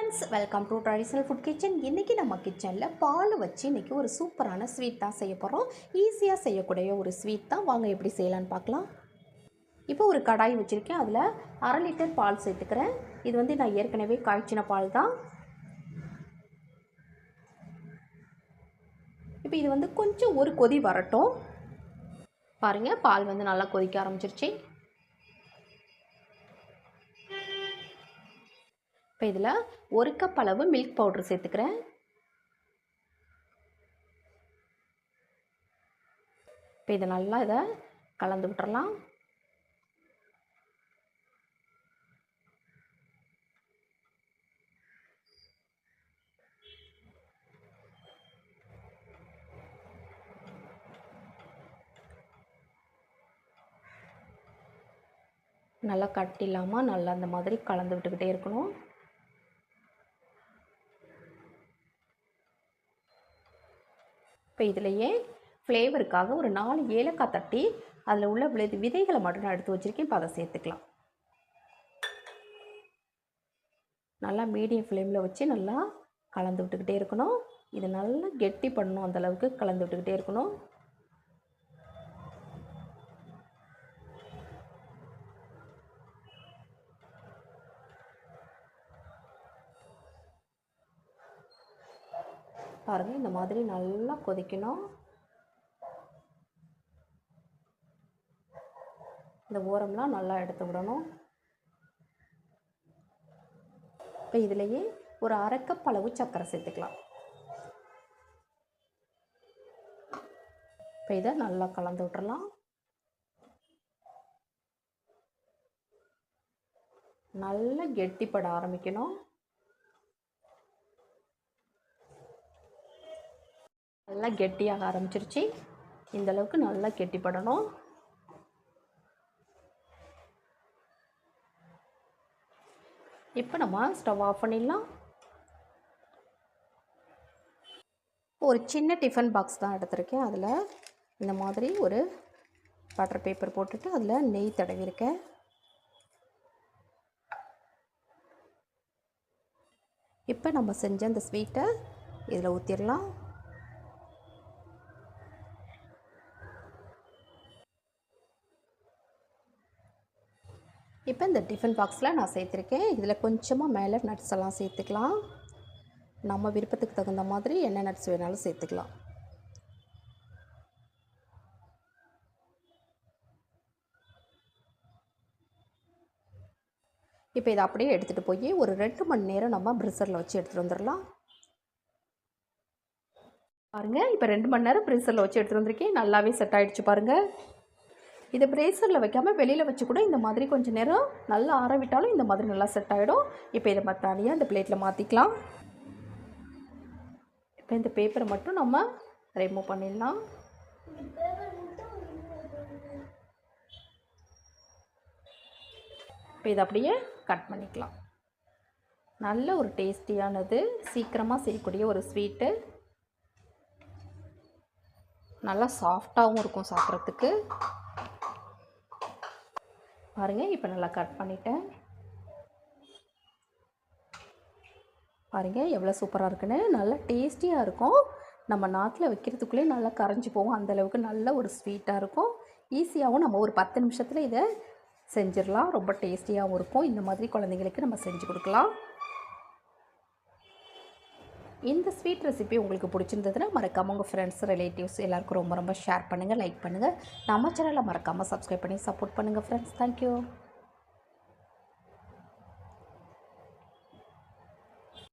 Friends, welcome to traditional food kitchen. இன்றைக்கி நம்ம கிச்சனில் பால் வச்சு இன்றைக்கி ஒரு சூப்பரான ஸ்வீட் தான் செய்ய போகிறோம். ஈஸியாக செய்யக்கூடிய ஒரு ஸ்வீட் தான். வாங்க எப்படி செய்யலான்னு பார்க்கலாம். இப்போ ஒரு கடாய் வச்சுருக்கேன். அதில் 1/2 லிட்டர் பால் சேர்த்துக்கிறேன். இது நான் ஏற்கனவே காய்ச்சின பால் தான். இப்போ இது கொஞ்சம் ஒரு கொதி வரட்டும். பாருங்கள், பால் நல்லா கொதிக்க ஆரம்பிச்சிருச்சு. இப்போ இதில் 1 கப் அளவு மில்க் பவுடர் சேர்த்துக்கிறேன். இப்போ இதை நல்லா கலந்து விட்டுறலாம். நல்லா கட்டி இல்லாமல் நல்லா அந்த மாதிரி கலந்து விட்டுக்கிட்டே இருக்கணும். இப்போ இதிலையே ஃப்ளேவருக்காக ஒரு 4 ஏலக்காய் தட்டி அதில் உள்ள விதைகளை மட்டும் நான் எடுத்து வச்சுருக்கேன். இப்போ அதை சேர்த்துக்கலாம். நல்லா மீடியம் ஃப்ளேமில் வச்சு நல்லா கலந்து விட்டுக்கிட்டே இருக்கணும். இது நல்லா கெட்டி பண்ணணும், அந்தளவுக்கு கலந்து விட்டுக்கிட்டே இருக்கணும். பாருங்கள், இந்த மாதிரி நல்லா கொதிக்கணும். இந்த ஓரம்லாம் நல்லா எடுத்து விடணும். இப்போ இதிலேயே ஒரு 1/2 கப் அளவு சர்க்கரை சேர்த்துக்கலாம். இப்போ இதை நல்லா கலந்து விட்டுறலாம். நல்லா கெட்டிப்பட ஆரம்பிக்கணும். நல்லா கெட்டியாக ஆரம்பிச்சிருச்சு. இந்தளவுக்கு நல்லா கெட்டிப்படணும். இப்போ நம்ம ஸ்டவ் ஆஃப் பண்ணிடலாம். ஒரு சின்ன டிஃபன் பாக்ஸ் தான் எடுத்திருக்கேன். அதில் இந்த மாதிரி ஒரு பட்டர் பேப்பர் போட்டுட்டு அதில் நெய் தடவிருக்கேன். இப்போ நம்ம செஞ்ச அந்த ஸ்வீட்டை இதில் ஊற்றிடலாம். இப்போ இந்த டிஃபன் பாக்ஸில் நான் சேர்த்துருக்கேன். இதில் கொஞ்சமாக மேலே நட்ஸ் எல்லாம் சேர்த்துக்கலாம். நம்ம விருப்பத்துக்கு தகுந்த மாதிரி என்ன நட்ஸ் வேணாலும் சேர்த்துக்கலாம். இப்போ இதை அப்படியே எடுத்துகிட்டு போய் ஒரு 2 மணி நேரம் நம்ம ப்ரிசரில் வச்சு எடுத்துகிட்டு வந்துடலாம். பாருங்கள், இப்போ 2 மணி நேரம் ப்ரிசரில் வச்சு எடுத்துகிட்டு வந்திருக்கேன். நல்லாவே செட் ஆகிடுச்சு பாருங்கள். இதை ப்ரேசரில் வைக்காமல் வெளியில் வச்சு கூட இந்த மாதிரி கொஞ்சம் நேரம் நல்லா ஆற விட்டாலும் இந்த மாதிரி நல்லா செட் ஆகிடும். இப்போ இதை தனியாக இந்த பிளேட்டில் மாற்றிக்கலாம். இப்போ இந்த பேப்பரை மட்டும் நம்ம ரிமூவ் பண்ணிடலாம். இப்போ இதை அப்படியே கட் பண்ணிக்கலாம். நல்ல ஒரு டேஸ்டியானது, சீக்கிரமாக செய்யக்கூடிய ஒரு ஸ்வீட்டு. நல்லா சாஃப்டாகவும் இருக்கும் சாப்பிட்றதுக்கு. பாருங்கள், இப்போ நல்லா கட் பண்ணிட்டேன். பாருங்கள் எவ்வளோ சூப்பராக இருக்குன்னு. நல்லா டேஸ்டியாக இருக்கும். நம்ம நாக்கில் வைக்கிறதுக்குள்ளே நல்லா கரைஞ்சி போகும். அந்தளவுக்கு நல்ல ஒரு ஸ்வீட்டாக இருக்கும். ஈஸியாகவும் நம்ம ஒரு 10 நிமிஷத்தில் இதை செஞ்சிடலாம். ரொம்ப டேஸ்டியாகவும் இருக்கும். இந்த மாதிரி குழந்தைங்களுக்கு நம்ம செஞ்சு கொடுக்கலாம். இந்த ஸ்வீட் ரெசிபி உங்களுக்கு பிடிச்சிருந்ததுன்னா மறக்காமல் உங்கள் ஃப்ரெண்ட்ஸ், ரிலேட்டிவ்ஸ் எல்லாருக்கும் ரொம்ப ஷேர் பண்ணுங்கள், லைக் பண்ணுங்கள். நம்ம சேனலை மறக்காமல் சப்ஸ்கிரைப் பண்ணி சப்போர்ட் பண்ணுங்கள் ஃப்ரெண்ட்ஸ். தேங்க்யூ.